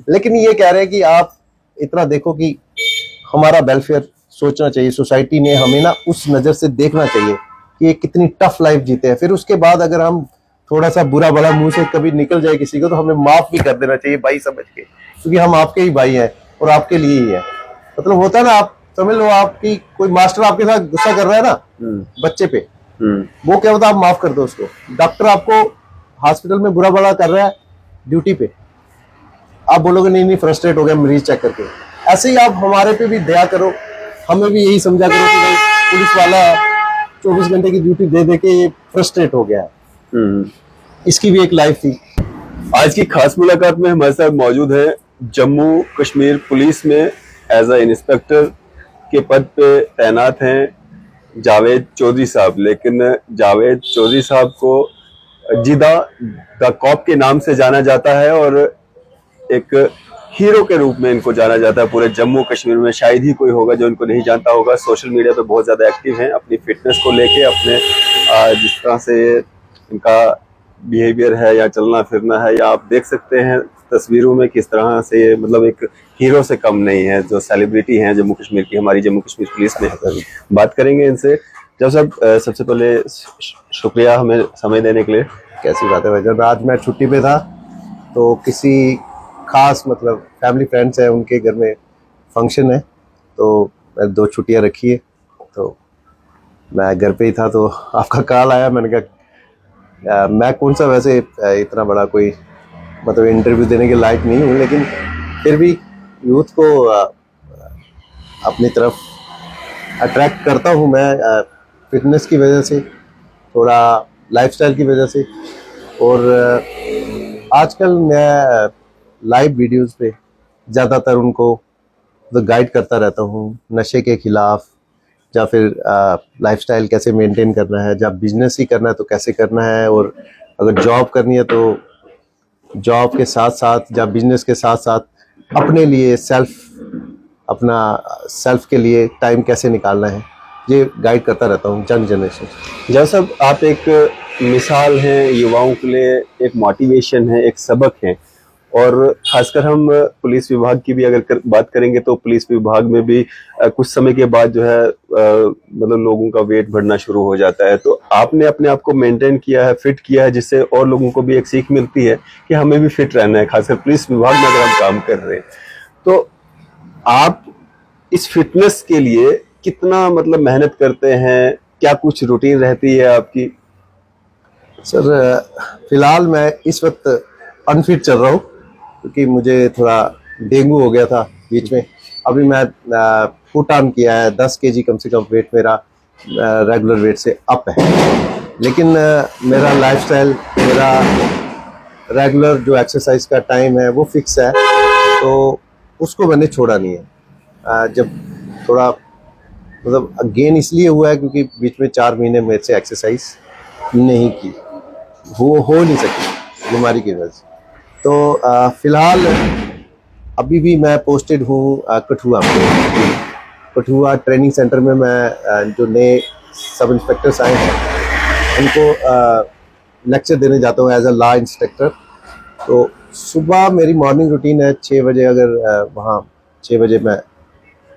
लेकिन ये कह रहे हैं कि आप इतना देखो कि हमारा वेलफेयर सोचना चाहिए, सोसाइटी ने हमें ना उस नजर से देखना चाहिए कि ये कितनी टफ लाइफ जीते हैं। फिर उसके बाद अगर हम थोड़ा सा बुरा भला मुंह से कभी निकल जाए किसी को तो हमें माफ भी कर देना चाहिए भाई समझ के, क्योंकि हम आपके ही भाई हैं और आपके लिए ही है। मतलब होता है ना, आप समझ लो आपकी कोई मास्टर आपके साथ गुस्सा कर रहा है ना बच्चे पे, वो क्या होता है, आप माफ कर दो उसको। डॉक्टर आपको हॉस्पिटल में बुरा भला कर रहा है ड्यूटी पे, आप बोलोगे नहीं नहीं फ्रस्ट्रेट हो गया मरीज चेक करके। ऐसे ही आप हमारे पे भी दया करो, हमें भी यही समझा करो कि भाई पुलिस वाला 24 घंटे की ड्यूटी दे दे के ये फ्रस्ट्रेट हो गया है। इसकी भी एक लाइफ थी। आज की खास मुलाकात में हमारे साथ मौजूद है जम्मू कश्मीर पुलिस में एज अ इंस्पेक्टर के पद पे तैनात हैं जावेद चौधरी साहब। लेकिन जावेद चौधरी साहब को जिदा द कॉप के नाम से जाना जाता है और एक हीरो के रूप में इनको जाना जाता है पूरे जम्मू कश्मीर में। शायद ही कोई होगा जो इनको नहीं जानता होगा। सोशल मीडिया पे बहुत ज़्यादा एक्टिव हैं अपनी फिटनेस को लेके, अपने जिस तरह से इनका बिहेवियर है या चलना फिरना है, या आप देख सकते हैं तस्वीरों में किस तरह से ये मतलब एक हीरो से कम नहीं है जो सेलिब्रिटी हैं जम्मू कश्मीर की, हमारी जम्मू कश्मीर पुलिस में। बात करेंगे इनसे। जब साहब सबसे पहले शुक्रिया हमें समय देने के लिए। कैसी बात है भाई, जब आज मैं छुट्टी पे था तो किसी खास मतलब फैमिली फ्रेंड्स हैं उनके घर में फंक्शन है, तो 2 छुट्टियां रखी है, तो मैं घर पे ही था तो आपका कॉल आया। मैंने कहा मैं कौन सा वैसे इतना बड़ा कोई मतलब इंटरव्यू देने के लायक नहीं हूँ, लेकिन फिर भी यूथ को अपनी तरफ अट्रैक्ट करता हूँ मैं फिटनेस की वजह से, थोड़ा लाइफस्टाइल की वजह से। और आजकल मैं लाइव वीडियोस पे ज़्यादातर उनको गाइड करता रहता हूँ नशे के खिलाफ, या फिर लाइफस्टाइल कैसे मेंटेन करना है, जब बिजनेस ही करना है तो कैसे करना है, और अगर जॉब करनी है तो जॉब के साथ साथ या बिजनेस के साथ साथ अपने लिए अपना सेल्फ के लिए टाइम कैसे निकालना है, ये गाइड करता रहता हूँ यंग जनरेशन। जब सब आप एक मिसाल हैं युवाओं के लिए, एक मोटिवेशन है, एक सबक है। और खासकर हम पुलिस विभाग की भी अगर बात करेंगे तो पुलिस विभाग में भी कुछ समय के बाद जो है मतलब लोगों का वेट बढ़ना शुरू हो जाता है। तो आपने अपने आप को मेंटेन किया है, फिट किया है, जिससे और लोगों को भी एक सीख मिलती है कि हमें भी फिट रहना है, खासकर पुलिस विभाग में अगर हम काम कर रहे हैं। तो आप इस फिटनेस के लिए कितना मतलब मेहनत करते हैं, क्या कुछ रूटीन रहती है आपकी? सर फिलहाल मैं इस वक्त अनफिट चल रहा हूँ क्योंकि मुझे थोड़ा डेंगू हो गया था बीच में। अभी मैं पुट ऑन किया है, 10 kg कम से कम वेट मेरा रेगुलर वेट से अप है। लेकिन मेरा लाइफस्टाइल, मेरा रेगुलर जो एक्सरसाइज का टाइम है वो फिक्स है, तो उसको मैंने छोड़ा नहीं है। जब थोड़ा मतलब गेन इसलिए हुआ है क्योंकि बीच में 4 महीने मेरे से एक्सरसाइज नहीं की, वो हो नहीं सकी बीमारी की वजह से। तो फिलहाल अभी भी मैं पोस्टेड हूँ कठुआ में। कठुआ ट्रेनिंग सेंटर में मैं जो नए सब इंस्पेक्टर्स आए हैं उनको लेक्चर देने जाता हूँ एज अ लॉ इंस्पेक्टर। तो सुबह मेरी मॉर्निंग रूटीन है 6 बजे, अगर वहाँ 6 बजे मैं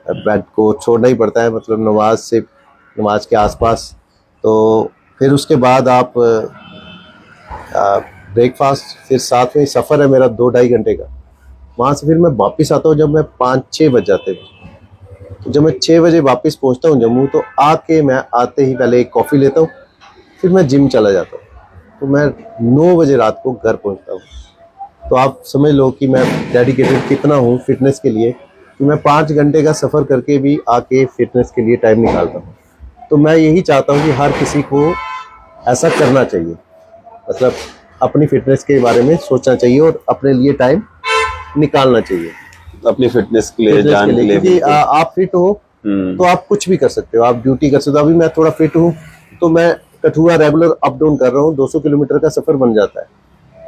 बेड को छोड़ना ही पड़ता है, मतलब नमाज के आसपास। तो फिर उसके बाद आप ब्रेकफास्ट, फिर साथ में सफ़र है मेरा 2-2.5 घंटे का। वहाँ से फिर मैं वापस आता हूँ जब मैं 5-6 बज जाते हैं। तो जब मैं 6 बजे वापस पहुँचता हूँ जम्मू, तो आके मैं आते ही पहले एक कॉफ़ी लेता हूँ, फिर मैं जिम चला जाता हूँ। तो मैं 9 बजे रात को घर पहुँचता हूँ। तो आप समझ लो कि मैं डेडिकेटेड कितना हूँ फिटनेस के लिए, कि मैं 5 घंटे का सफ़र करके भी आके फिटनेस के लिए टाइम निकालता हूँ। तो मैं यही चाहता हूँ कि हर किसी को ऐसा करना चाहिए, मतलब अपनी फिटनेस के बारे में सोचना चाहिए और अपने लिए टाइम निकालना चाहिए अपनी फिटनेस के लिए, जान के लिए। क्योंकि आप फिट हो तो आप कुछ भी कर सकते हो, आप ड्यूटी कर सकते हो। अभी मैं थोड़ा फिट हूँ तो मैं कठुआ रेगुलर अप डाउन कर रहा हूँ, 200 किलोमीटर का सफ़र बन जाता है।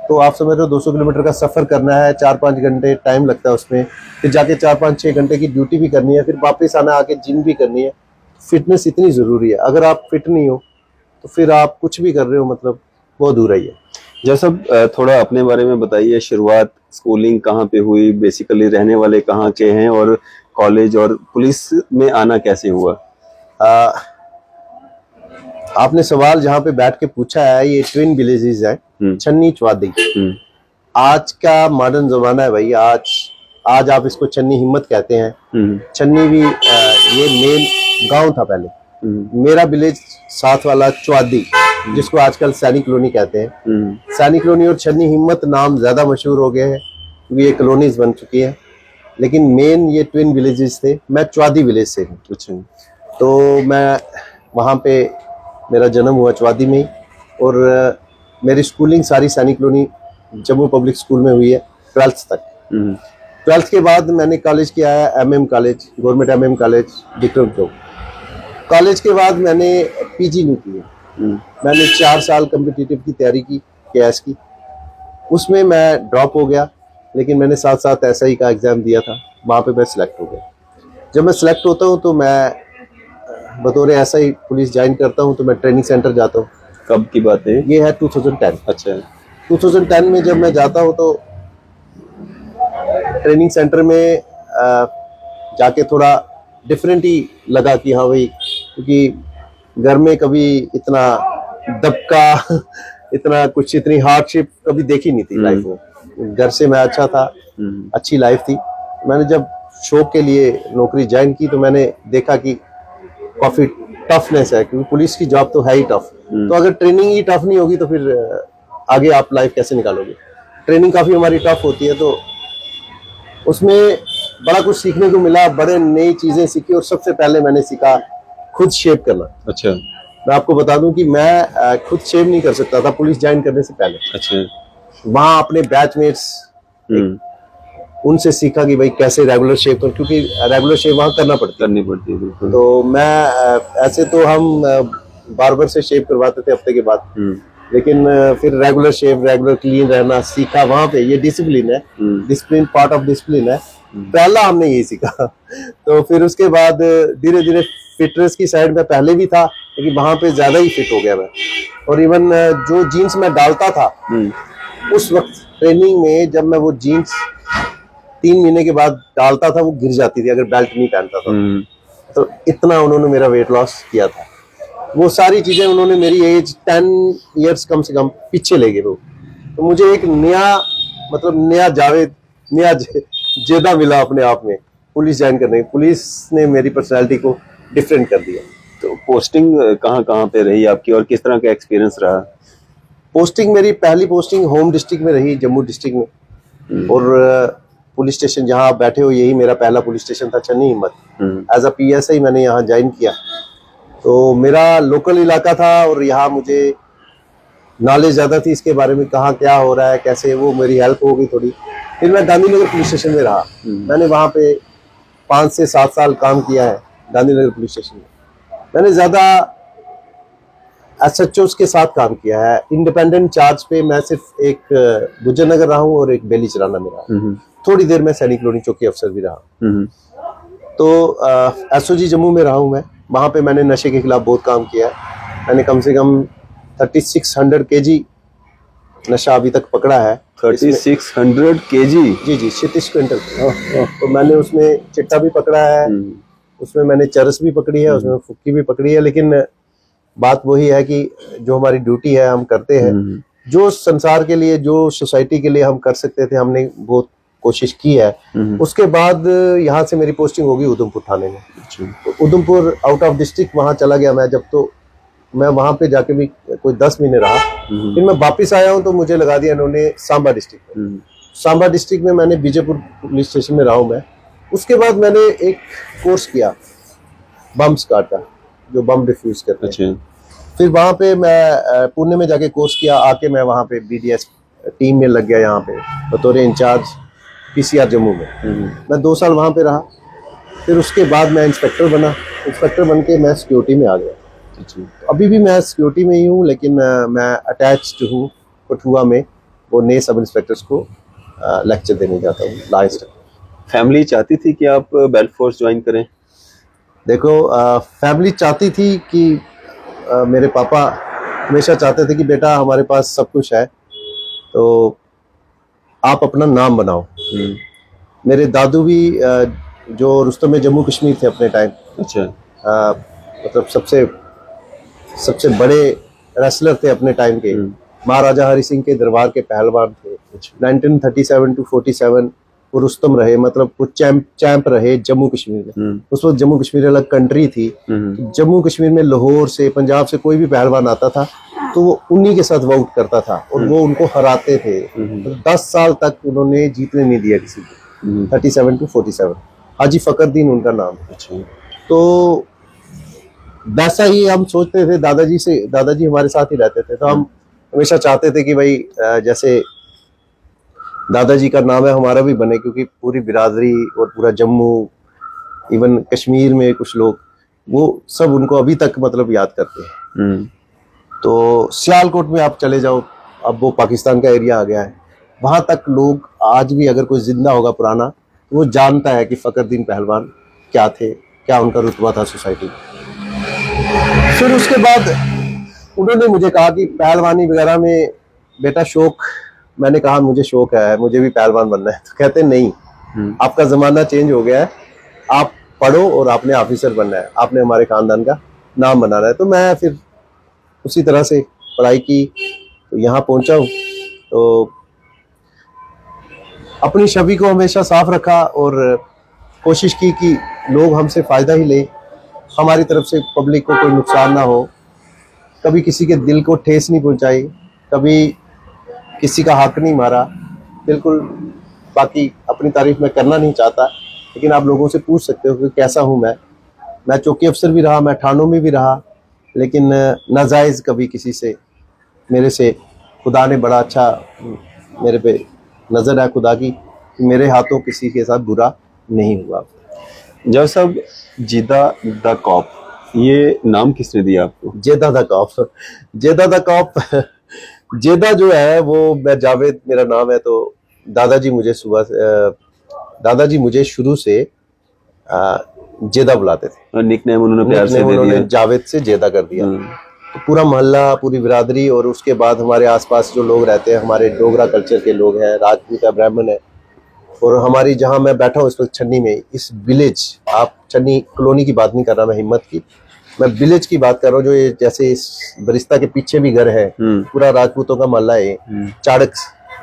तो आप समझ रहे हो 200 किलोमीटर का सफ़र करना है, 4-5 घंटे टाइम लगता है उसमें, फिर जाके 4-5-6 घंटे की ड्यूटी भी करनी है, फिर वापस आना, आके जिम भी करनी है। फिटनेस इतनी ज़रूरी है, अगर आप फिट नहीं हो तो फिर आप कुछ भी कर रहे हो मतलब वो अधूरा ही है। जैसा थोड़ा अपने बारे में बताइए, शुरुआत स्कूलिंग कहाँ पे हुई, बेसिकली रहने वाले कहाँ के हैं, और कॉलेज और पुलिस में आना कैसे हुआ? आ, आपने सवाल जहाँ पे बैठ के पूछा है, ये ट्विन विलेजेस है, छन्नी चवादी। आज का मॉडर्न जमाना है भाई। आज आप इसको छन्नी हिम्मत कहते हैं। छन्नी भी ये मेन गांव था पहले। मेरा विलेज साथ वाला चवादी, जिसको आजकल सैनिक कॉलोनी कहते हैं। सैनिक कॉलोनी और छन्नी हिम्मत नाम ज्यादा मशहूर हो गए हैं क्योंकि ये कॉलोनीज बन चुकी है, लेकिन मेन ये ट्विन विलेजेस थे। मैं चवादी विलेज से हूँ। अच्छा। तो मैं वहाँ पे मेरा जन्म हुआ चवादी में ही, और मेरी स्कूलिंग सारी सैनिक कॉलोनी जम्मू पब्लिक स्कूल में हुई है 12th तक। 12th के बाद मैंने कॉलेज किया है MM college, government MM college Vikram Chowk. College के बाद मैंने PG नहीं किया। मैंने 4 साल कम्पिटिटिव की तैयारी की, KS की। उसमें मैं ड्रॉप हो गया, लेकिन मैंने साथ साथ SI का एग्ज़ाम दिया था, वहाँ पे मैं सिलेक्ट हो गया। जब मैं सिलेक्ट होता हूँ तो मैं बतौर SI पुलिस ज्वाइन करता हूँ, तो मैं ट्रेनिंग सेंटर जाता हूँ। कब की बात है? ये है 2010। अच्छा। 2010 में जब मैं जाता हूँ तो ट्रेनिंग सेंटर में जाके थोड़ा डिफरेंट ही लगा कि हाँ भाई, क्योंकि घर में कभी इतना दबका इतना कुछ, इतनी हार्डशिप कभी देखी नहीं थी लाइफ में। घर से मैं अच्छा था, अच्छी लाइफ थी। मैंने जब शौक के लिए नौकरी ज्वाइन की तो मैंने देखा कि काफी टफनेस है, क्योंकि पुलिस की जॉब तो है ही टफ। तो अगर ट्रेनिंग ही टफ नहीं होगी तो फिर आगे आप लाइफ कैसे निकालोगे। ट्रेनिंग काफी हमारी टफ होती है, तो उसमें बड़ा कुछ सीखने को मिला, बड़े नई चीजें सीखी। और सबसे पहले मैंने सीखा खुद शेव करना। अच्छा। मैं आपको बता दूं कि मैं खुद शेव नहीं कर सकता था पुलिस ज्वाइन करने से पहले। अच्छा। वहाँ अपने बैचमेट्स, उनसे सीखा कि भाई कैसे रेगुलर शेव कर, क्योंकि रेगुलर शेव वहाँ करनी पड़ती है बिल्कुल। तो मैं ऐसे तो हम बार्बर से शेव करवाते थे हफ्ते के बाद, लेकिन फिर रेगुलर शेव, रेगुलर क्लीन रहना सीखा वहाँ पे। ये डिसिप्लिन है, डिसिप्लिन पार्ट ऑफ डिसिप्लिन है। पहला हमने यही सीखा। तो फिर उसके बाद धीरे धीरे फिटनेस की साइड में पहले भी था, लेकिन वहाँ पे ज्यादा ही फिट हो गया मैं। और इवन जो जीन्स मैं डालता था उस वक्त ट्रेनिंग में, जब मैं वो जीन्स 3 महीने के बाद डालता था, वो गिर जाती थी अगर बेल्ट नहीं पहनता था। तो इतना उन्होंने मेरा वेट लॉस किया था। वो सारी चीजें उन्होंने मेरी एज 10 इयर्स कम से कम पीछे ले गए वो। तो मुझे एक नया जावेद, नया जेदा मिला अपने आप में पुलिस ज्वाइन करने। पुलिस ने मेरी पर्सनालिटी को डिफरेंट कर दिया। तो पोस्टिंग कहाँ कहाँ पे रही आपकी, और किस तरह का एक्सपीरियंस रहा? पोस्टिंग, मेरी पहली पोस्टिंग होम डिस्ट्रिक्ट में रही, जम्मू डिस्ट्रिक्ट में। और पुलिस स्टेशन जहाँ आप बैठे हो, यही मेरा पहला पुलिस स्टेशन था, छन्नी हिम्मत। एज अ PSI मैंने यहाँ ज्वाइन किया। तो मेरा लोकल इलाका था और यहाँ मुझे नॉलेज ज़्यादा थी इसके बारे में, कहाँ क्या हो रहा है कैसे, वो मेरी हेल्प हो गई थोड़ी। फिर मैं गांधीनगर पुलिस स्टेशन में रहा। मैंने वहाँ पे 5 से 7 साल काम किया है गांधीनगर पुलिस स्टेशन में। मैंने ज़्यादा SHOs के साथ काम किया है। इंडिपेंडेंट चार्ज पे मैं सिर्फ एक गुज्जर नगर रहा हूँ और एक बेली चराना में रहा। थोड़ी देर में सैनिक कॉलोनी चौकी अफसर भी रहा। तो SOG जम्मू में रहा हूँ मैं। वहाँ पे मैंने नशे के खिलाफ बहुत काम किया है। मैंने कम से कम 3600 kg नशा अभी तक पकड़ा है। 3600 kg? जी 36 क्विंटल। तो मैंने उसमें चिट्टा भी पकड़ा है, उसमें मैंने चरस भी पकड़ी है, उसमें फुक्की भी पकड़ी है। लेकिन बात वही है कि जो हमारी ड्यूटी है हम करते हैं। जो संसार के लिए, जो सोसाइटी के लिए हम कर सकते थे, हमने बहुत कोशिश की है। उसके बाद यहाँ से मेरी पोस्टिंग होगी उधमपुर थाने में। तो उधमपुर आउट ऑफ डिस्ट्रिक्ट वहाँ चला गया मैं। जब तो मैं वहाँ पे जाके भी कोई 10 महीने रहा। फिर मैं वापिस आया हूँ तो मुझे लगा दिया इन्होंने सांबा डिस्ट्रिक्ट में। सांबा डिस्ट्रिक्ट में मैंने बीजेपुर पुलिस स्टेशन में रहा हूँ मैं। उसके बाद मैंने एक कोर्स किया बम स्क्वाड का, जो बम डिफ्यूज करते हैं। फिर वहाँ पे मैं पुणे में जाके कोर्स किया। आके मैं वहाँ पे BDS टीम में लग गया, यहाँ पे बतौर इंचार्ज PCR जम्मू में। मैं 2 साल वहाँ पे रहा। फिर उसके बाद मैं इंस्पेक्टर बना। इंस्पेक्टर बन के मैं सिक्योरिटी में आ गया। अभी भी मैं सिक्योरिटी में ही हूँ, लेकिन मैं अटैच्ड हूँ कठुआ में, वो नए सब इंस्पेक्टर्स को लेक्चर देने जाता हूँ, लॉ इंस्ट्रक्टर। फैमिली चाहती थी कि आप बेल्ट फोर्स ज्वाइन करें? देखो, फैमिली चाहती थी कि मेरे पापा हमेशा चाहते थे कि बेटा हमारे पास सब कुछ है, तो आप अपना नाम बनाओ। मेरे दादू भी जो रुस्तम जम्मू कश्मीर थे अपने टाइम, अच्छा। मतलब सबसे बड़े रेसलर थे अपने टाइम के। महाराजा हरि सिंह के दरबार के पहलवान थे। 1937 टू 47 वो रुस्तम रहे, मतलब वो चैंप रहे जम्मू कश्मीर में। उस वक्त जम्मू कश्मीर अलग कंट्री थी। जम्मू कश्मीर में लाहौर से, पंजाब से कोई भी पहलवान आता था तो वो उन्हीं के साथ वाउट करता था और वो उनको हराते थे। तो 10 साल तक उन्होंने जीतने नहीं दिया किसी को। 37 टू 47 हाजी फकरुद्दीन उनका नाम है। तो वैसा ही हम सोचते थे, दादाजी हमारे साथ ही रहते थे, तो हम हमेशा चाहते थे कि भाई जैसे दादाजी का नाम है हमारा भी बने, क्योंकि पूरी बिरादरी और पूरा जम्मू, इवन कश्मीर में कुछ लोग, वो सब उनको अभी तक मतलब याद करते हैं। तो सियालकोट में आप चले जाओ, अब वो पाकिस्तान का एरिया आ गया है, वहां तक लोग आज भी अगर कोई जिंदा होगा पुराना तो वो जानता है कि फकरुद्दीन पहलवान क्या थे, क्या उनका रुतबा था सोसाइटी में। फिर उसके बाद उन्होंने मुझे कहा कि पहलवानी वगैरह में बेटा शौक, मैंने कहा मुझे शौक है, मुझे भी पहलवान बनना है। तो कहते नहीं, आपका जमाना चेंज हो गया है, आप पढ़ो और आपने ऑफिसर बनना है, आपने हमारे खानदान का नाम बनाना है। तो मैं फिर उसी तरह से पढ़ाई की, तो यहाँ पहुंचा हूँ। तो अपनी छवि को हमेशा साफ रखा और कोशिश की कि लोग हमसे फायदा ही ले, हमारी तरफ से पब्लिक को कोई नुकसान ना हो, कभी किसी के दिल को ठेस नहीं पहुंचाई, कभी किसी का हक नहीं मारा, बिल्कुल। बाकी अपनी तारीफ मैं करना नहीं चाहता, लेकिन आप लोगों से पूछ सकते हो कि कैसा हूं मैं चौकी अफसर भी रहा, मैं थानों में भी रहा, लेकिन नाजायज़ कभी किसी से, मेरे से खुदा ने बड़ा अच्छा मेरे पे नज़र है खुदा की, मेरे हाथों किसी के साथ बुरा नहीं हुआ। जब सब जिदा द कॉप, ये नाम किसने दिया आपको? जेदा द कॉप, जेदा द कॉप, जेदा जो है वो, मैं जावेद मेरा नाम है, तो दादाजी मुझे शुरू से जेदा बुलाते थे, और निकनेम उन्होंने प्यार से दे उन्होंने दिया, जावेद से जेदा कर दिया। तो पूरा मोहल्ला, पूरी बिरादरी, और उसके बाद हमारे आसपास जो लोग रहते हैं, हमारे डोगरा कल्चर के लोग हैं, राजपूत है, ब्राह्मण है, और हमारी जहाँ मैं बैठा हूँ इस वक्त छन्नी में, इस विलेज, आप छन्नी कॉलोनी की बात नहीं कर रहा मैं, हिम्मत की, मैं विलेज की बात कर रहा हूँ, जो ये जैसे इस बरिस्ता के पीछे भी घर है, पूरा राजपूतों का मोहल्ला है। चाड़क,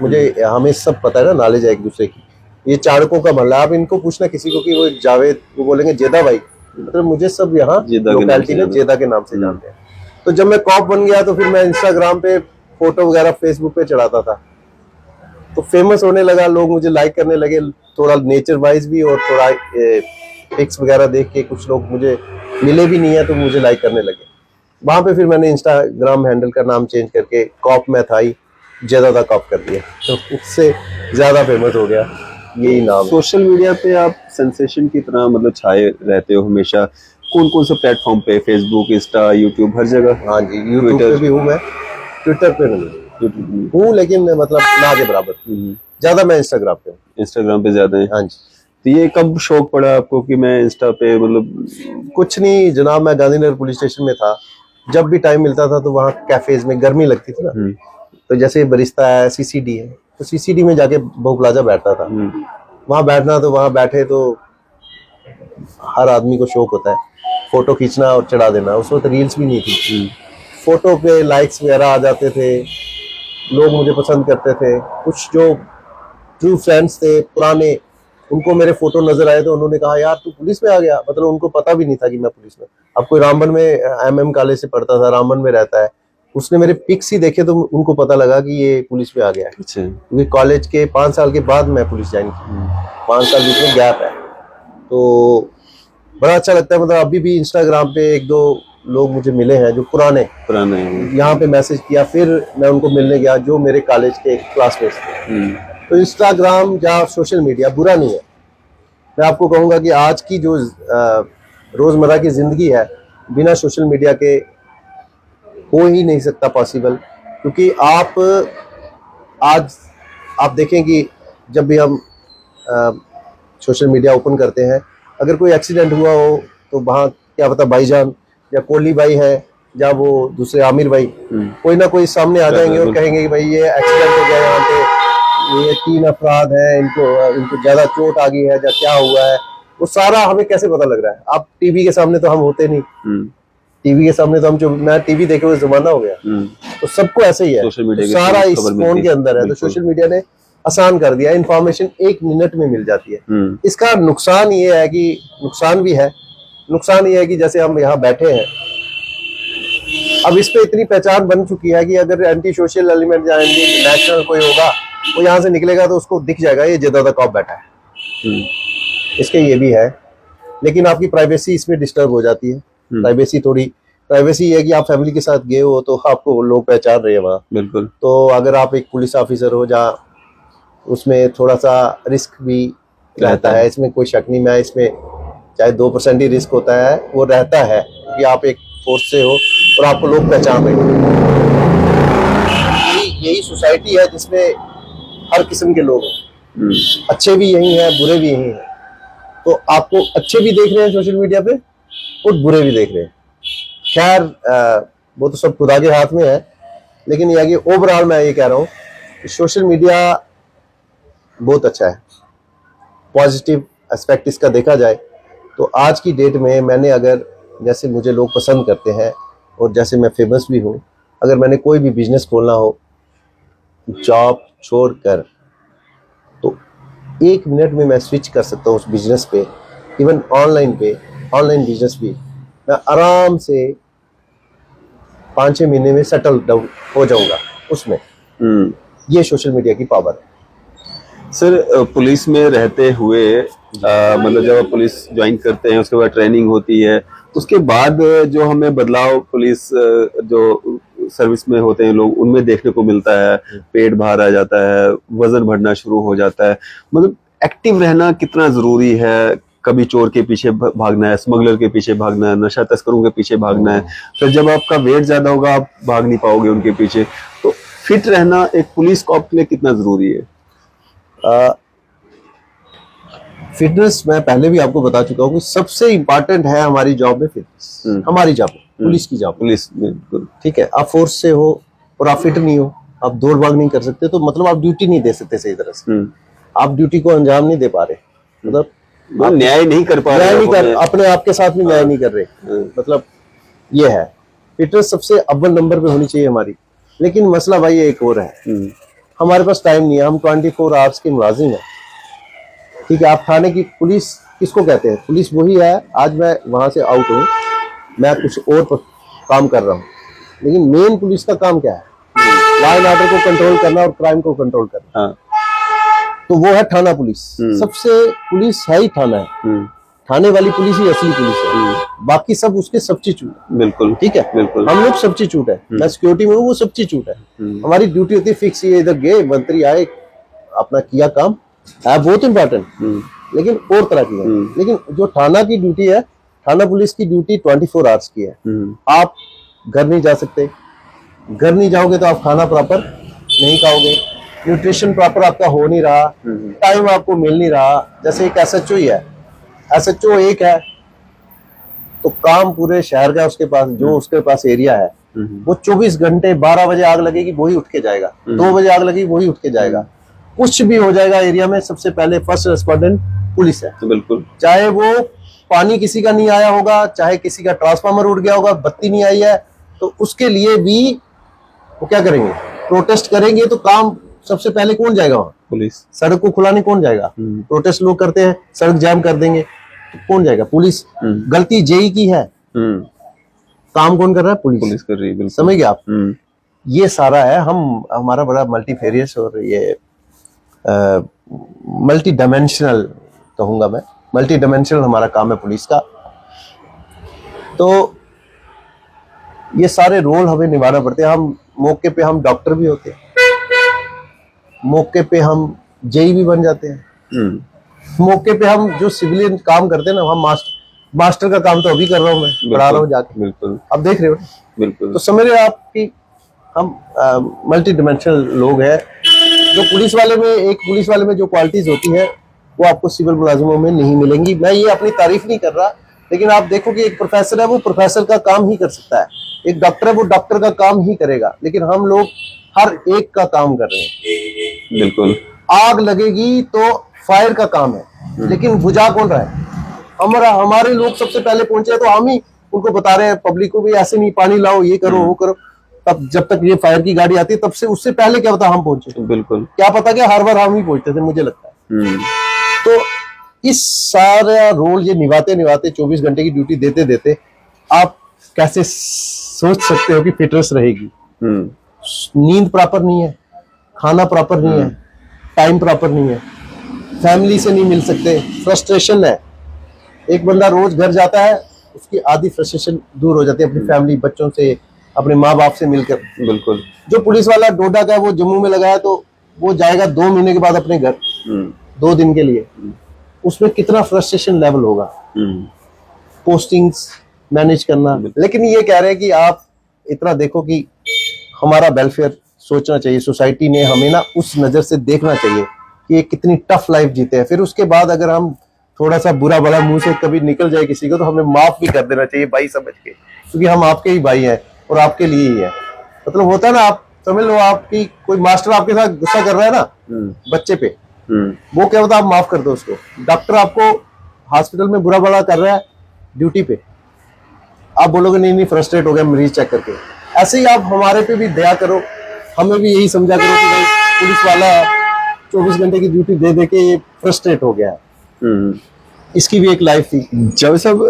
मुझे हमें सब पता है ना, नॉलेज है एक दूसरे की, ये चाड़कों का मोहल्ला। आप इनको पूछना किसी को कि वो जावेद, वो बोलेंगे जेदा भाई, मतलब मुझे सब यहाँ लोकेलिटी में जेदा के नाम से जानते हैं। तो जब मैं कॉप बन गया तो फिर मैं इंस्टाग्राम पे फोटो वगैरह फेसबुक पे चढ़ाता था, तो फेमस होने लगा, लोग मुझे लाइक करने लगे, थोड़ा नेचर वाइज भी, और थोड़ा पिक्स वगैरह देख के कुछ लोग मुझे मिले भी नहीं है तो मुझे लाइक करने लगे। वहां पे फिर मैंने इंस्टाग्राम हैंडल का नाम चेंज करके कॉप में था ही ज्यादा कॉप कर दिया, तो उससे ज्यादा फेमस हो गया, यही नाम। सोशल मीडिया पे आप सेंसेशन की तरह मतलब छाए रहते हो हमेशा, कौन कौन से प्लेटफॉर्म पे? फेसबुक, इंस्टा, यूट्यूब, हर जगह? हाँ जी, यूट्यूब पे भी हूँ मैं, ट्विटर पे नहीं हूँ, लेकिन मतलब ना के बराबर, ज्यादा मैं इंस्टाग्राम पे हूँ। इंस्टाग्राम पे ज्यादा है? हाँ जी। तो ये कब शौक पड़ा आपको कि मैं इंस्टा पे, मतलब? कुछ नहीं जनाब, मैं गांधीनगर पुलिस स्टेशन में था, जब भी टाइम मिलता था तो वहाँ कैफेज में, गर्मी लगती थी ना, तो जैसे बरिस्ता है, सीसीडी है, तो सीसीडी में जाके बहु प्लाजा बैठता था, वहाँ बैठना, तो वहाँ बैठे तो हर आदमी को शौक होता है फोटो खींचना और चढ़ा देना। उस वक्त रील्स भी नहीं थी, फोटो पे लाइक्स वगैरह आ जाते थे, लोग मुझे पसंद करते थे। कुछ जो ट्रू फ्रेंड्स थे पुराने, उनको मेरे फोटो नजर आए तो उन्होंने कहा यार तू पुलिस में आ गया, मतलब उनको पता भी नहीं था कि मैं पुलिस में। अब कोई रामबन में MM कॉलेज से पढ़ता था, रामबन में रहता है, उसने मेरे पिक्स ही देखे तो उनको पता लगा कि ये पुलिस में आ गया है, क्योंकि कॉलेज के 5 साल के बाद मैं पुलिस ज्वाइन की, 5 साल बीच में गैप है। तो बड़ा अच्छा लगता है, मतलब अभी भी इंस्टाग्राम पे 1-2 लोग मुझे मिले हैं जो पुराने यहाँ पे मैसेज किया, फिर मैं उनको मिलने गया जो मेरे कॉलेज के क्लासमेट्स थे। तो इंस्टाग्राम या सोशल मीडिया बुरा नहीं है, मैं आपको कहूँगा कि आज की जो रोज़मर्रा की ज़िंदगी है, बिना सोशल मीडिया के हो ही नहीं सकता पॉसिबल। क्योंकि आज आप देखें कि जब भी हम सोशल मीडिया ओपन करते हैं, अगर कोई एक्सीडेंट हुआ हो तो वहाँ क्या पता भाईजान या कोली भाई है जहाँ वो दूसरे आमिर भाई कोई ना कोई सामने आ जाएंगे और कहेंगे कि भाई ये एक्सीडेंट हो गया यहाँ पे, ये 3 अफराद हैं, इनको ज्यादा चोट आ गई है या क्या हुआ है, वो सारा हमें कैसे पता लग रहा है? आप टीवी के सामने तो हम होते नहीं, टीवी के सामने तो हम जो मैं टीवी देखे हुए जमाना हो गया, तो सबको ऐसे ही है, तो सारा इस फोन के अंदर है। तो सोशल मीडिया ने आसान कर दिया, इंफॉर्मेशन 1 मिनट में मिल जाती है। इसका नुकसान ये है कि नुकसान भी है, नुकसान ये है कि जैसे हम यहाँ बैठे हैं, अब इस पे इतनी पहचान बन चुकी है कि अगर एंटी सोशल एलिमेंट या एंटी नेशनल कोई होगा, वो यहाँ से निकलेगा तो उसको दिख जाएगा ये जदादा कॉप बैठा है। इसके ये भी है, लेकिन आपकी प्राइवेसी इसमें डिस्टर्ब हो जाती है। प्राइवेसी ये है कि आप फैमिली के साथ गए हो तो आपको लोग पहचान रहे हैं वहाँ, बिल्कुल। तो अगर आप एक पुलिस ऑफिसर हो, जहाँ उसमें थोड़ा सा रिस्क भी रहता है, इसमें कोई शक नहीं। मैं इसमें चाहे 2% ही रिस्क होता है, वो रहता है कि आप एक फोर्स से हो और आपको लोग पहचान रहे हो। यही सोसाइटी है जिसमें हर किस्म के लोग हैं, अच्छे भी यही हैं, बुरे भी यही हैं। तो आपको अच्छे भी देख रहे हैं सोशल मीडिया पे और बुरे भी देख रहे हैं। खैर वो तो सब खुदा के हाथ में है, लेकिन यह कि ओवरऑल मैं ये कह रहा हूँ कि सोशल मीडिया बहुत अच्छा है। पॉजिटिव एस्पेक्ट इसका देखा जाए तो आज की डेट में मैंने, अगर जैसे मुझे लोग पसंद करते हैं और जैसे मैं फेमस भी हूँ, अगर मैंने कोई भी बिजनेस खोलना हो जॉब छोड़कर, तो 1 मिनट में मैं स्विच कर सकता हूँ उस बिजनेस पे। इवन ऑनलाइन बिजनेस भी मैं आराम से 5-6 महीने में सेटल डाउन हो जाऊंगा उसमें। ये सोशल मीडिया की पावर है। सर, पुलिस में रहते हुए मतलब जब आप पुलिस ज्वाइन करते हैं, उसके बाद ट्रेनिंग होती है, उसके बाद जो हमें बदलाव पुलिस जो सर्विस में होते हैं लोग, उनमें देखने को मिलता है, पेट बाहर आ जाता है, वजन बढ़ना शुरू हो जाता है। मतलब एक्टिव रहना कितना जरूरी है? कभी चोर के पीछे भागना है, स्मगलर के पीछे भागना है, नशा तस्करों के पीछे भागना है, फिर जब आपका वेट ज्यादा होगा आप भाग नहीं पाओगे उनके पीछे। तो फिट रहना एक पुलिस कॉप के लिए कितना जरूरी है? फिटनेस मैं पहले भी आपको बता चुका हूँ कि सबसे इंपॉर्टेंट है हमारी जॉब में फिटनेस। हमारी जॉब, पुलिस की जॉब, पुलिस, बिल्कुल ठीक है। आप फोर्स से हो और आप फिट नहीं हो, आप दौड़ भाग नहीं कर सकते, तो मतलब आप ड्यूटी नहीं दे सकते सही तरह से। आप ड्यूटी को अंजाम नहीं दे पा रहे, मतलब आप न्याय नहीं कर पा रहे, अपने आप के साथ भी न्याय नहीं कर रहे। मतलब ये है, फिटनेस सबसे अव्वल नंबर पे होनी चाहिए हमारी। लेकिन मसला भाई एक और है, हमारे पास टाइम नहीं है। हम 24 आवर्स के मुलाजिम हैं, ठीक है। आप थाने की पुलिस किसको कहते हैं? पुलिस वही है, आज मैं वहां से आउट हूँ, मैं कुछ और काम कर रहा हूँ, लेकिन मेन पुलिस का काम क्या है? लॉ एंड ऑर्डर को कंट्रोल करना और क्राइम को कंट्रोल करना। तो वो है थाना पुलिस। सबसे पुलिस है ही थाना है, थाने वाली पुलिस ही असली पुलिस है, बाकी सब उसके सब्स्टिट्यूट है। बिल्कुल ठीक है, बिल्कुल। हम लोग सब्स्टिट्यूट है। मैं सिक्योरिटी में हूँ, वो सब्स्टिट्यूट है। हमारी ड्यूटी होती है फिक्स, ये इधर गए, मंत्री आए, अपना किया काम है, बहुत इंपॉर्टेंट, लेकिन और तरह की है। लेकिन जो थाना की ड्यूटी है, थाना पुलिस की ड्यूटी 24 आवर्स की है। आप घर नहीं जा सकते, घर नहीं जाओगे तो आप खाना प्रॉपर नहीं खाओगे, न्यूट्रिशन प्रॉपर आपका हो नहीं रहा, टाइम आपको मिल नहीं रहा। जैसे एक SHO ही है, SHO एक है तो काम पूरे शहर का उसके पास, जो उसके पास एरिया है, वो 24 घंटे, 12 बजे आग लगेगी वही उठ के जाएगा, 2 बजे आग लगेगी वही उठ के जाएगा। कुछ भी हो जाएगा एरिया में, सबसे पहले फर्स्ट रेस्पोंडेंट पुलिस है। बिल्कुल। चाहे वो पानी किसी का नहीं आया होगा, चाहे किसी का ट्रांसफार्मर उड़ गया होगा, बत्ती नहीं आई है, तो उसके लिए भी वो क्या करेंगे? प्रोटेस्ट करेंगे। तो काम सबसे पहले कौन जाएगा वहां? पुलिस। सड़क को खुलाने कौन जाएगा? प्रोटेस्ट लोग करते हैं, सड़क जाम कर देंगे, तो कौन जाएगा? पुलिस। गलती जेई की है, काम कौन कर रहा है? पुलिस कर रही है। समझ गए आप? ये सारा है। हमारा बड़ा मल्टीफेरियस और ये मल्टी डायमेंशनल कहूंगा मैं, मल्टी डायमेंशनल हमारा काम है पुलिस का। तो ये सारे रोल हमें निभाना पड़ते हैं। हम मौके पे हम डॉक्टर भी होते हैं, मौके पे हम जेई भी बन जाते हैं, मौके पे हम जो सिविलियन काम करते हैं ना, हम मास्टर का काम तो अभी कर रहा हूँ, मैं पढ़ा रहा हूँ जाके। बिल्कुल, अब देख रहे हो। बिल्कुल। तो समझ रहे हो आप कि हम मल्टी डिमेंशनल लोग हैं। जो पुलिस वाले में, एक पुलिस वाले में जो क्वालिटीज होती है वो आपको सिविल मुलाजिमों में नहीं मिलेंगी। मैं ये अपनी तारीफ नहीं कर रहा, लेकिन आप देखो कि एक प्रोफेसर है वो प्रोफेसर का काम ही कर सकता है, एक डॉक्टर है वो डॉक्टर का काम ही करेगा, लेकिन हम लोग हर एक का काम कर रहे हैं। बिल्कुल। आग लगेगी तो फायर का काम है, लेकिन बुझा कौन रहा है? हमारे लोग सबसे पहले पहुंचे तो हम ही उनको बता रहे हैं, पब्लिक को भी ऐसे नहीं, पानी लाओ, ये करो, वो करो। तब जब तक ये फायर की गाड़ी आती है तब से उससे पहले क्या पता हम पहुंचे, बिल्कुल। क्या पता क्या हर बार हम ही पहुंचते थे, मुझे लगता है। तो इस सारा रोल ये निभाते निभाते 24 घंटे की ड्यूटी देते देते आप कैसे सोच सकते हो कि फिटनेस रहेगी? नींद प्रॉपर नहीं है, खाना प्रॉपर नहीं है, टाइम प्रॉपर नहीं है, फैमिली से नहीं मिल सकते, फ्रस्ट्रेशन है। एक बंदा रोज घर जाता है, उसकी आधी फ्रस्ट्रेशन दूर हो जाती है अपनी फैमिली, बच्चों से, अपने माँ बाप से मिलकर। बिल्कुल। जो पुलिस वाला डोडा का है वो जम्मू में लगाया, तो वो जाएगा 2 महीने के बाद अपने घर, 2 दिन के लिए। उसमें कितना फ्रस्ट्रेशन लेवल होगा, पोस्टिंग्स मैनेज करना। लेकिन ये कह रहे हैं कि आप इतना देखो कि हमारा वेलफेयर सोचना चाहिए, सोसाइटी ने हमें ना उस नजर से देखना चाहिए कि ये कितनी टफ लाइफ जीते हैं। फिर उसके बाद अगर हम थोड़ा सा बुरा भला मुंह से कभी निकल जाए किसी को, तो हमें माफ भी कर देना चाहिए भाई समझ के, क्योंकि हम आपके ही भाई हैं और आपके लिए ही है। मतलब होता है ना, आप समझ लो आपकी कोई मास्टर आपके साथ गुस्सा कर रहा है ना बच्चे पे, वो क्या होता है, आप माफ कर दो उसको। डॉक्टर आपको हॉस्पिटल में बुरा भला कर रहा है ड्यूटी पे, आप बोलोगे नहीं नहीं फ्रस्ट्रेट हो गया मरीज चेक करके। ऐसे ही आप हमारे पे भी दया करो, हमें भी यही समझा करो कि भाई पुलिस वाला 24 घंटे की ड्यूटी दे दे के फ्रस्ट्रेट हो गया है, इसकी भी एक लाइफ थी। जावेद साहब,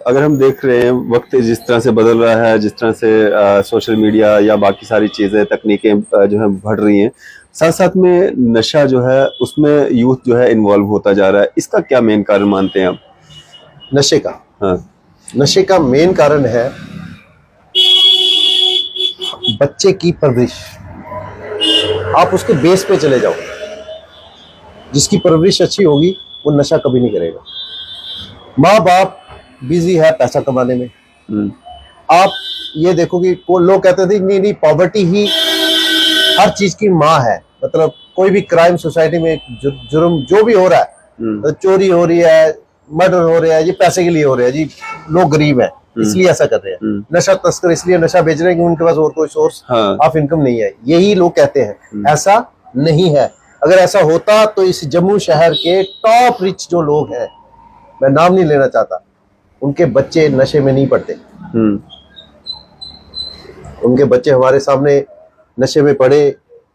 अगर हम देख रहे हैं वक्त जिस तरह से बदल रहा है, जिस तरह से सोशल मीडिया या बाकी सारी चीजें तकनीकें जो है बढ़ रही हैं, साथ साथ में नशा जो है उसमें यूथ जो है इन्वॉल्व होता जा रहा है, इसका क्या मेन कारण मानते हैं आप? नशे का? हाँ, नशे का मेन कारण है बच्चे की परवरिश। आप उसके बेस पे चले जाओ, जिसकी परवरिश अच्छी होगी वो नशा कभी नहीं करेगा। माँ बाप बिजी है पैसा कमाने में, आप ये देखो कि लोग कहते थे नहीं नहीं पॉवर्टी ही हर चीज की माँ है। मतलब कोई भी क्राइम सोसाइटी में जुर्म जो भी हो रहा है, तो चोरी हो रही है, मर्डर हो रहा है, ये पैसे के लिए हो रहा है जी, लोग गरीब हैं इसलिए ऐसा कर रहे हैं। नशा तस्कर इसलिए नशा बेच रहे हैं कि उनके पास और कोई सोर्स ऑफ इनकम नहीं है, यही लोग कहते हैं। ऐसा नहीं है। अगर ऐसा होता तो इस जम्मू शहर के टॉप रिच जो लोग हैं, मैं नाम नहीं लेना चाहता, उनके बच्चे नशे में नहीं पड़ते। उनके बच्चे हमारे सामने नशे में पड़े,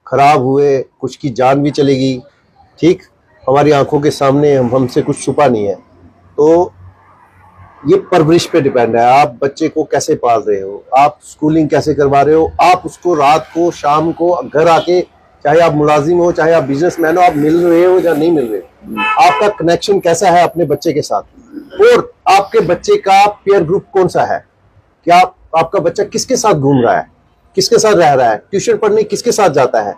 खराब हुए, कुछ की जान भी चलेगी, ठीक, हमारी आंखों के सामने, हमसे कुछ छुपा नहीं है। तो ये परवरिश पे डिपेंड है, आप बच्चे को कैसे पाल रहे हो, आप स्कूलिंग कैसे करवा रहे हो, आप उसको रात को शाम को घर आके, चाहे आप मुलाजिम हो चाहे आप बिजनेसमैन हो, आप मिल रहे हो या नहीं मिल रहे हो, आपका कनेक्शन कैसा है अपने बच्चे के साथ, और आपके बच्चे का पीयर ग्रुप कौन सा है, क्या आपका बच्चा किसके साथ घूम रहा है, किसके साथ रह रहा है, ट्यूशन पढ़ने किसके साथ जाता है,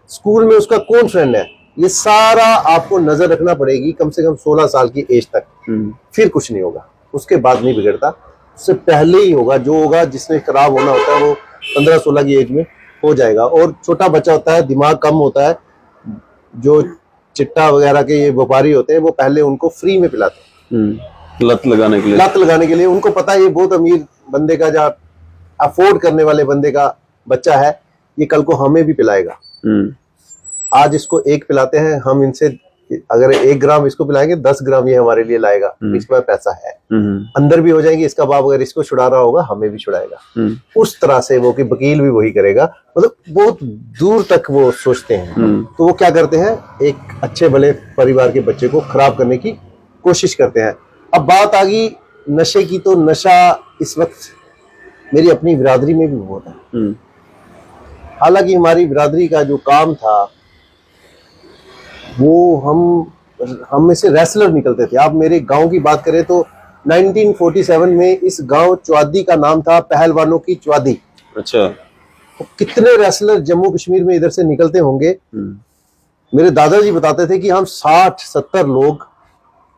स्कूल में उसका कौन फ्रेंड है, ये सारा आपको नजर रखना पड़ेगी कम से कम 16 साल की एज तक। फिर कुछ नहीं होगा, उसके बाद नहीं बिगड़ता, उससे पहले ही होगा। जो होगा, जिसने खराब होना होता है वो 15-16 की एज में हो जाएगा। और छोटा बच्चा होता है, दिमाग कम होता है, जो चिट्टा वगैरह के ये व्यापारी होते हैं वो पहले उनको फ्री में पिलाते हैं, लत लगाने के लिए। उनको पता है ये बहुत अमीर बंदे का, जो अफोर्ड करने वाले बंदे का बच्चा है, ये कल को हमें भी पिलाएगा। आज इसको 1 पिलाते हैं हम, इनसे अगर 1 ग्राम इसको पिलाएंगे 10 ग्राम ये हमारे लिए लाएगा, इसके पास पैसा है, अंदर भी हो जाएंगे। इसका बाप अगर इसको छुड़ा रहा होगा हमें भी छुड़ाएगा। उस तरह से वो कि वकील भी वही करेगा, मतलब बहुत दूर तक वो सोचते हैं। तो वो क्या करते हैं, एक अच्छे भले परिवार के बच्चे को खराब करने की कोशिश करते हैं। अब बात आ गई नशे की, तो नशा इस वक्त मेरी अपनी बिरादरी में भी बहुत है। हालांकि हमारी बिरादरी का जो काम था वो हम में से रेसलर निकलते थे। आप मेरे गांव की बात करें तो 1947 में इस गांव चौआदी का नाम था पहलवानों की चौआदी। अच्छा। तो कितने रेसलर जम्मू कश्मीर में इधर से निकलते होंगे। मेरे दादाजी बताते थे कि हम 60-70 लोग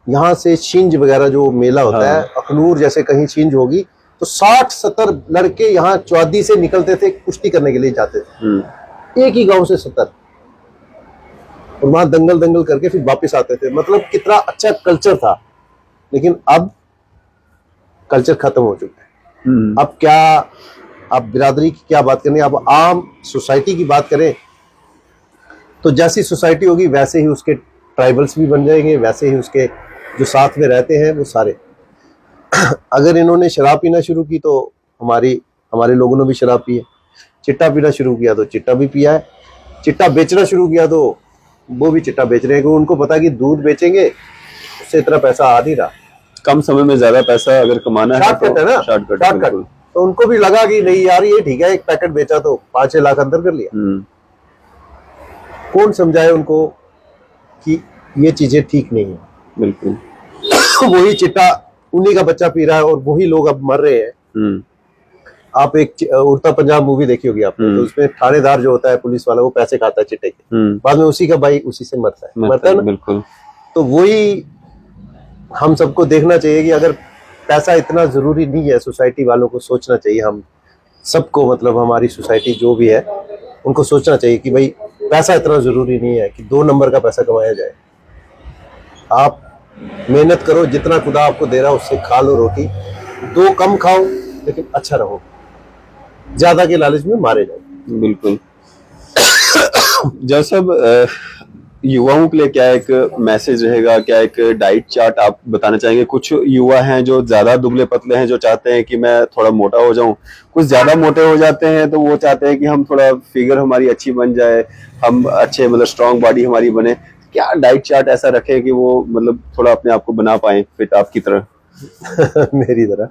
यहाँ से छिंज वगैरह जो मेला होता है, अखनूर जैसे कहीं छिंज होगी, तो 60-70 लड़के यहाँ चौआदी से निकलते थे, कुश्ती करने के लिए जाते थे। एक ही गांव से 70, और वहां दंगल करके फिर वापस आते थे। मतलब कितना अच्छा कल्चर था। लेकिन अब कल्चर खत्म हो चुका है। अब क्या आप बिरादरी की क्या बात करनी, अब आम सोसाइटी की बात करें तो जैसी सोसाइटी होगी वैसे ही उसके ट्राइबल्स भी बन जाएंगे, वैसे ही उसके जो साथ में रहते हैं वो सारे। अगर इन्होंने शराब पीना शुरू की तो हमारे लोगों ने भी शराब पी है, चिट्टा पीना शुरू किया तो चिट्टा भी पिया है, चिट्टा बेचना शुरू किया तो वो भी चिट्टा बेच रहे हैं, क्योंकि उनको पता है कि दूध बेचेंगे उससे इतना पैसा आ नहीं रहा। कम समय में ज्यादा पैसा अगर कमाना है शॉर्टकट है ना, शॉर्टकट। शॉर्टकट। तो उनको भी लगा कि नहीं यार ये ठीक है, एक पैकेट बेचा तो 5-6 लाख अंदर कर लिया। कौन समझाए उनको कि ये चीजें ठीक नहीं है। बिल्कुल। वही चिट्टा उन्हीं का बच्चा पी रहा है और वही लोग अब मर रहे हैं। आप एक उड़ता पंजाब मूवी देखी होगी आपने, तो उसमें थानेदार जो होता है पुलिस वाला, वो पैसे खाता है चिट्टे के, बाद में उसी का भाई उसी से मरता है ना। बिल्कुल। तो वही हम सबको देखना चाहिए कि अगर पैसा इतना जरूरी नहीं है, सोसाइटी वालों को सोचना चाहिए, हम सबको मतलब हमारी सोसाइटी जो भी है उनको सोचना चाहिए कि भाई पैसा इतना जरूरी नहीं है कि 2 नंबर का पैसा कमाया जाए। आप मेहनत करो, जितना खुदा आपको दे रहा है उससे खा लो रोटी, 2 कम खाओ लेकिन अच्छा रहो, ज्यादा के लालच में मारे जाओ। बिल्कुल। जब सब युवाओं के लिए क्या एक मैसेज रहेगा, क्या एक डाइट चार्ट आप बताना चाहेंगे? कुछ युवा हैं जो ज्यादा दुबले पतले हैं, जो चाहते हैं कि मैं थोड़ा मोटा हो जाऊं, कुछ ज्यादा मोटे हो जाते हैं तो वो चाहते हैं कि हम थोड़ा फिगर हमारी अच्छी बन जाए, हम अच्छे मतलब स्ट्रांग बॉडी हमारी बने। क्या डाइट चार्ट ऐसा रखें कि वो मतलब थोड़ा अपने आप को बना पाए फिट आपकी तरह? मेरी तरह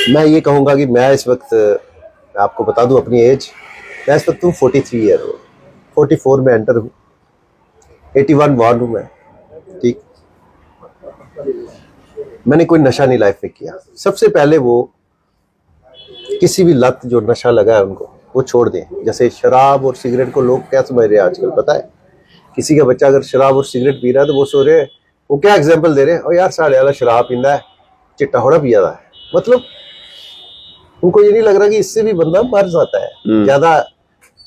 मैं ये कहूंगा कि मैं इस वक्त आपको बता दूं अपनी एज, मैं इस वक्त हूँ 43 ईयर हूँ, 44 में एंटर हूँ, 81 बॉर्न हूँ मैं। ठीक, मैंने कोई नशा नहीं लाइफ में किया। सबसे पहले वो किसी भी लत जो नशा लगा है उनको वो छोड़ दें। जैसे शराब और सिगरेट को लोग क्या समझ रहे हैं आजकल, पता है? किसी का बच्चा अगर शराब और सिगरेट पी रहा है तो वो सो रहे हैं, वो क्या एग्जाम्पल दे रहे हैं, और यार साढ़े वाला शराब पींदा है, चिट्टा होड़ा पिया है। मतलब उनको ये नहीं लग रहा कि इससे भी बंदा मर जाता है। ज्यादा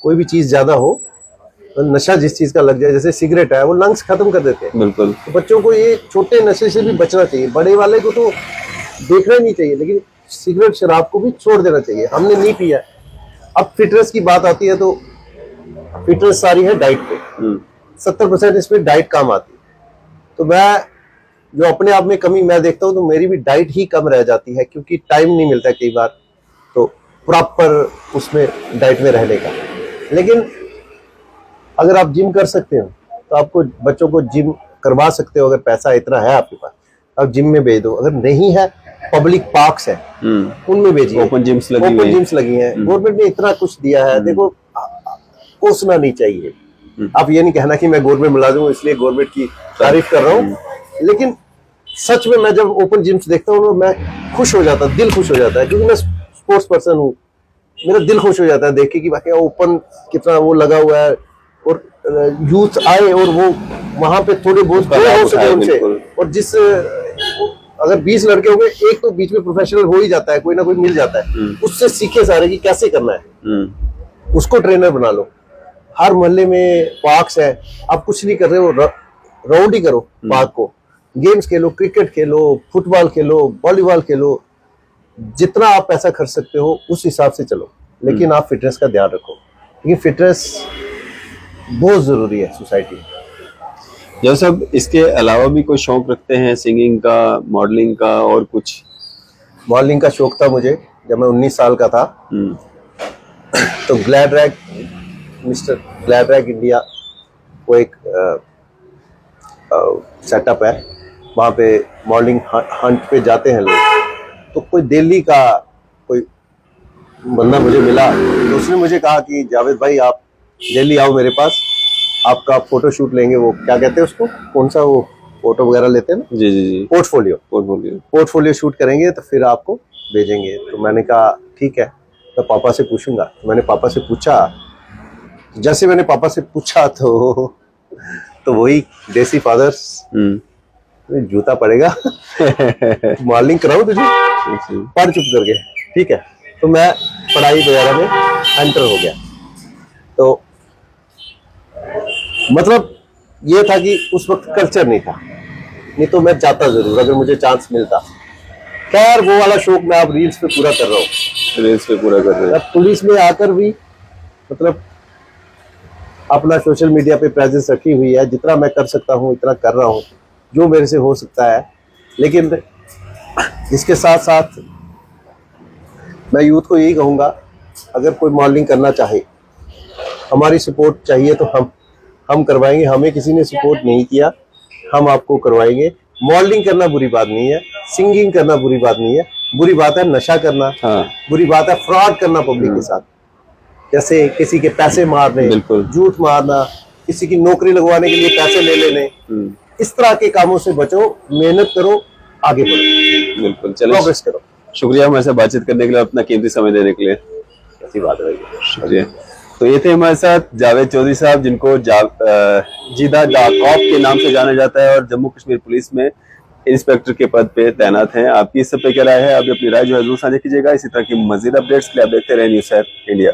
कोई भी चीज ज्यादा हो, तो नशा जिस चीज का लग जाए, जैसे सिगरेट है वो लंग्स खत्म कर देते हैं। बिल्कुल। तो बच्चों को ये छोटे नशे से भी बचना चाहिए, बड़े वाले को तो देखना ही नहीं चाहिए, लेकिन सिगरेट शराब को भी छोड़ देना चाहिए। हमने नहीं पिया। अब फिटनेस की बात आती है तो फिटनेस सारी है डाइट पे, 70% इसमें डाइट काम आती है। तो मैं जो अपने आप में कमी मैं देखता हूँ तो मेरी भी डाइट ही कम रह जाती है, क्योंकि टाइम नहीं मिलता कई बार तो प्रॉपर उसमें डाइट में रहने का। लेकिन अगर आप जिम कर सकते हो तो आपको बच्चों को जिम करवा सकते हो, अगर पैसा इतना है आपके पास आप जिम में भेज दो। अगर नहीं है, पब्लिक पार्क्स है उनमें भेजिए, ओपन जिम्स लगी हैं। गवर्नमेंट ने इतना कुछ दिया है, देखो कोसना नहीं चाहिए। आप ये नहीं कहना कि मैं गवर्नमेंट मुलाजिम हूँ इसलिए गवर्नमेंट की तारीफ कर रहा हूँ, लेकिन सच में मैं जब ओपन जिम्स देखता हूँ मैं खुश हो जाता, दिल खुश हो जाता है, क्योंकि मैं स्पोर्ट्स पर्सन हूँ। मेरा दिल खुश हो जाता है देख के कि बाकी ओपन कितना वो लगा हुआ है, और यूथ आए और वो वहां पे थोड़े बहुत हो सके उनसे। और जिस अगर 20 लड़के हो गए, एक तो बीच में प्रोफेशनल हो ही जाता है, कोई ना कोई मिल जाता है, उससे सीखे सारे कि कैसे करना है, उसको ट्रेनर बना लो। हर मोहल्ले में पार्क्स है, आप कुछ नहीं कर रहे हो, राउंड ही करो पार्क को, गेम्स खेलो, क्रिकेट खेलो, फुटबॉल खेलो, वॉलीबॉल खेलो, जितना आप पैसा खर्च सकते हो उस हिसाब से चलो, लेकिन आप फिटनेस का ध्यान रखो, क्योंकि फिटनेस बहुत जरूरी है सोसाइटी में। जब सब इसके अलावा भी कोई शौक रखते हैं, सिंगिंग का, मॉडलिंग का और कुछ? मॉडलिंग का शौक था मुझे जब मैं 19 साल का था। तो glad rag, mister glad rag India, वो एक सेटअप है, वहाँ पे मॉडलिंग हंट पे जाते हैं लोग। तो कोई दिल्ली का कोई बंदा मुझे मिला, तो उसने मुझे कहा कि जावेद भाई आप दिल्ली आओ मेरे पास, आपका फोटो शूट लेंगे। वो क्या कहते हैं उसको, कौन सा वो फोटो वगैरह लेते हैं ना? जी। पोर्टफोलियो शूट करेंगे तो फिर आपको भेजेंगे। तो मैंने कहा ठीक है, तो पापा से पूछूंगा। तो मैंने पापा से पूछा, जैसे मैंने पापा से पूछा तो वही देसी फादर्स, जूता पड़ेगा मॉडलिंग कराऊं तुझे, पढ़ चुप करके, ठीक है। तो मैं पढ़ाई वगैरह में एंटर हो गया। तो मतलब ये था कि उस वक्त कल्चर नहीं था, नहीं तो मैं जाता जरूर अगर मुझे चांस मिलता। खैर वो वाला शौक मैं अब रील्स पे पूरा कर रहा हूँ। रेस पे पूरा कर रहे हैं। अब पुलिस में आकर भी मतलब अपना सोशल मीडिया पे प्रेजेंस रखी हुई है, जितना मैं कर सकता हूँ इतना कर रहा हूँ, जो मेरे से हो सकता है। लेकिन इसके साथ साथ मैं यूथ को यही कहूँगा, अगर कोई मॉडलिंग करना चाहे, हमारी सपोर्ट चाहिए तो हम करवाएंगे। हमें किसी ने सपोर्ट नहीं किया, हम आपको करवाएंगे। मॉडलिंग करना बुरी बात नहीं है, सिंगिंग करना बुरी बात नहीं है। बुरी बात है नशा करना, हाँ। बुरी बात है फ्रॉड करना पब्लिक के साथ, जैसे किसी के पैसे मारने, बिल्कुल। झूठ मारना, किसी की नौकरी लगवाने के लिए पैसे ले लेने। इस तरह के कामों से बचो, मेहनत करो, आगे बढ़ो, बिल्कुल। चलो, प्रोग्रेस करो। शुक्रिया हमारे साथ बातचीत करने के लिए, अपना कीमती समय देने के लिए। ऐसी बात है। शुक्रिया। तो ये थे हमारे साथ जावेद चौधरी साहब, जिनको जीदा डा कॉप के नाम से जाना जाता है और जम्मू कश्मीर पुलिस में इंस्पेक्टर के पद पे तैनात हैं। आपकी इस सब पे क्या राय है? आप अपनी राय जो है जरूर साझा कीजिएगा। इसी तरह की मजीद अपडेट्स के लिए आप देखते रहे न्यूज़ 7 इंडिया।